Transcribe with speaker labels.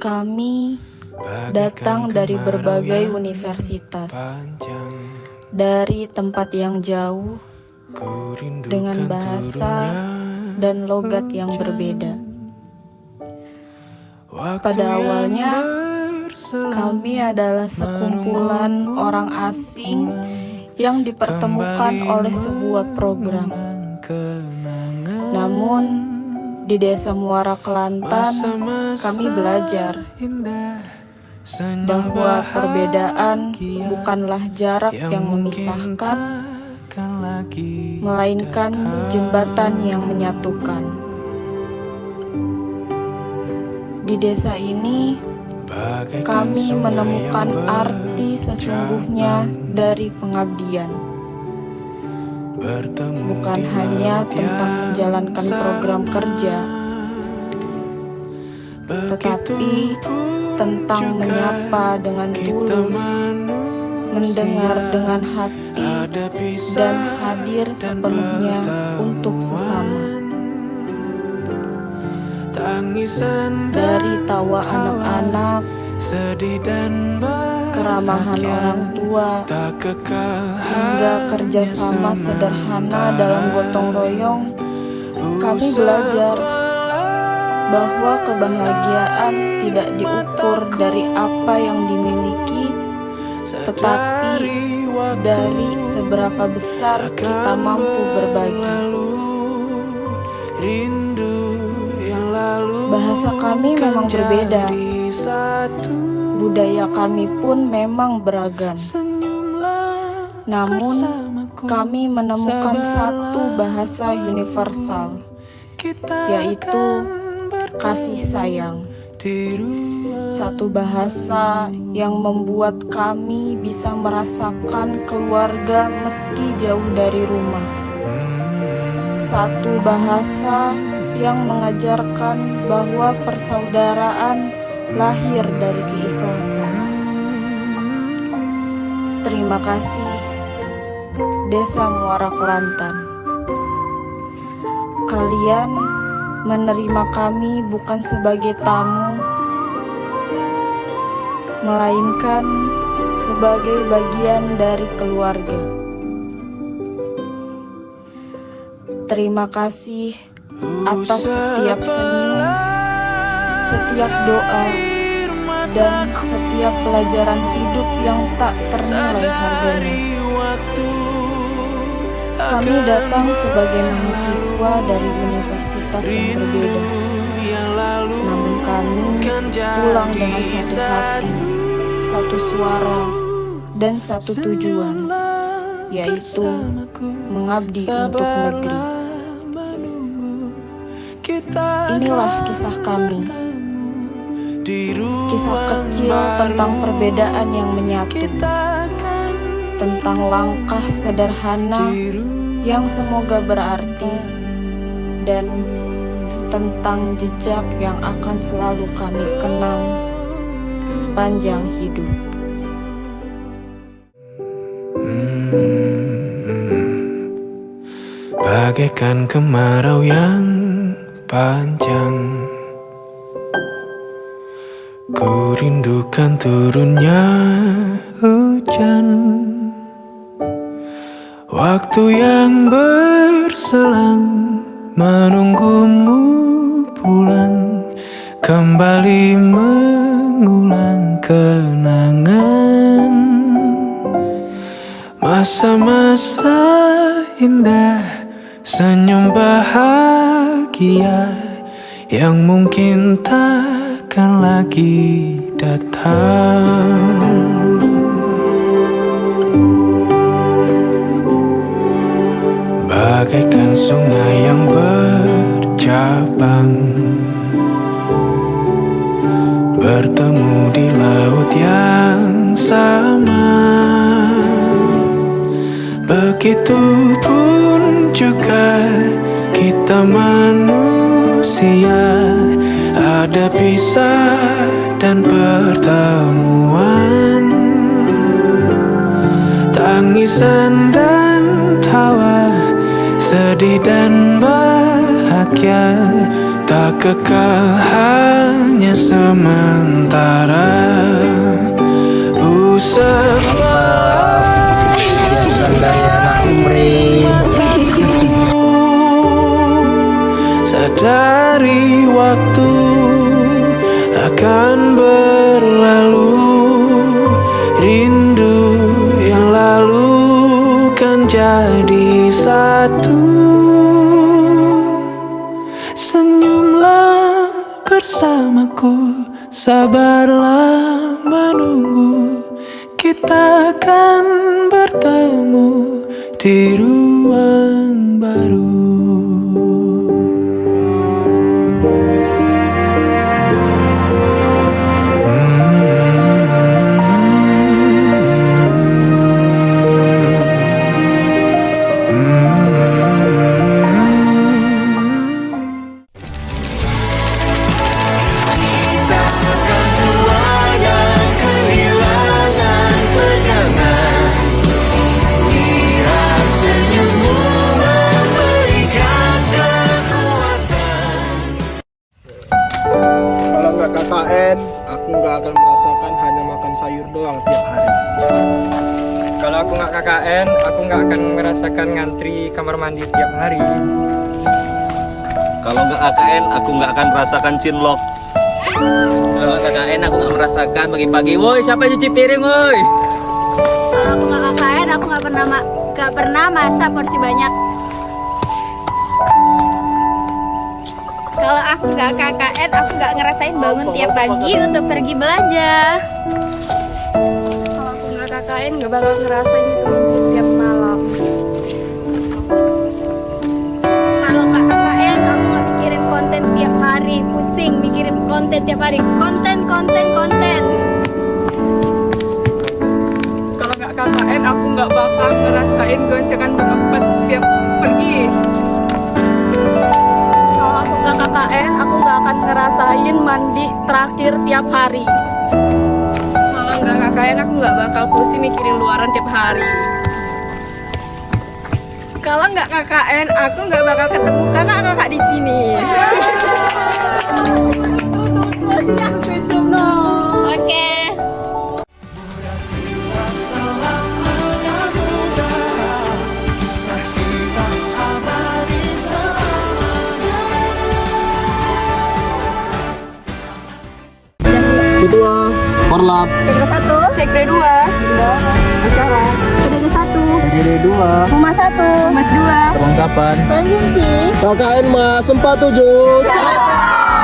Speaker 1: Kami datang dari berbagai universitas, dari tempat yang jauh, dengan bahasa dan logat yang berbeda. Pada awalnya, kami adalah sekumpulan orang asing yang dipertemukan oleh sebuah program. Namun, di Desa Muara Kelantan, kami belajar bahwa perbedaan bukanlah jarak yang memisahkan, melainkan jembatan yang menyatukan. Di desa ini, kami menemukan arti sesungguhnya dari pengabdian. Bukan hanya tentang menjalankan program kerja, tetapi tentang menyapa dengan tulus, mendengar dengan hati, dan hadir sepenuhnya untuk sesama. Dari tawa anak-anak, keramahan orang tua, hingga kerjasama sederhana dalam gotong royong, kami belajar bahwa kebahagiaan tidak diukur dari apa yang dimiliki, tetapi dari seberapa besar kita mampu berbagi. Bahasa kami memang berbeda, budaya kami pun memang beragam. Namun, kami menemukan satu bahasa universal, yaitu kasih sayang. Satu bahasa yang membuat kami bisa merasakan keluarga meski jauh dari rumah. Satu bahasa yang mengajarkan bahwa persaudaraan lahir dari keikhlasan. Terima kasih, Desa Muara Kelantan. Kalian menerima kami bukan sebagai tamu, melainkan sebagai bagian dari keluarga. Terima kasih atas setiap senyum, setiap doa, dan setiap pelajaran hidup yang tak ternilai harganya. Kami datang sebagai mahasiswa dari universitas yang berbeda, namun kami pulang dengan satu hati, satu suara, dan satu tujuan, yaitu mengabdi untuk negeri. Inilah kisah kami, kisah kecil tentang perbedaan yang menyatu, tentang langkah sederhana yang semoga berarti, dan tentang jejak yang akan selalu kami kenang sepanjang hidup.
Speaker 2: Bagaikan kemarau yang panjang, ku rindukan turunnya hujan, waktu yang berselang menunggumu pulang, kembali mengulang kenangan masa-masa indah, senyum bahagia yang mungkin takkan lagi datang. Bagaikan sungai yang bercabang, bertemu di laut yang sama. Begitupun juga kita manusia, ada pisah dan pertemuan, tangisan dan tawa, sedih dan bahagia, tak kekal, hanya sementara. Usap sadari waktu akan berlalu, rindu yang lalu kan jadi satu. Senyumlah bersamaku, sabarlah menunggu, kita akan bertemu di ruang baru.
Speaker 3: KKN, aku nggak akan merasakan hanya makan sayur doang tiap hari.
Speaker 4: Kalau aku nggak KKN, aku nggak akan merasakan ngantri kamar mandi tiap hari.
Speaker 5: Kalau nggak KKN, aku nggak akan merasakan cinlok.
Speaker 6: Kalau KKN aku nggak merasakan pagi-pagi, woi siapa yang cuci piring, woi.
Speaker 7: Kalau aku nggak KKN, aku nggak pernah masak porsi banyak. Kalau aku nggak KKN, aku nggak ngerasain bangun tiap pagi untuk pergi belanja.
Speaker 1: Kalau aku nggak KKN, nggak bakal ngerasain itu mimpi tiap malam.
Speaker 7: Kalau nggak KKN, aku nggak mikirin konten tiap hari. Pusing mikirin konten tiap hari. Konten.
Speaker 8: Kalau nggak KKN, aku nggak bakal ngerasain goncengan berempat tiap pergi. Kalau aku nggak KKN, aku nggak akan ngerasain mandi terakhir tiap hari.
Speaker 1: Kalau nggak KKN, aku nggak bakal pusing mikirin luaran tiap hari.
Speaker 8: Kalau nggak KKN, aku nggak bakal ketemu kakak-kakak di sini.
Speaker 7: Oke.
Speaker 3: Ketua, Korlap,
Speaker 7: Sekre 1,
Speaker 1: Sekre 2,
Speaker 7: Acara, Sekre 1,
Speaker 3: PGD 2,
Speaker 7: Humas 1, Humas 2,
Speaker 6: Kelengkapan.
Speaker 7: Konsumsi.
Speaker 3: KKN Mas 47.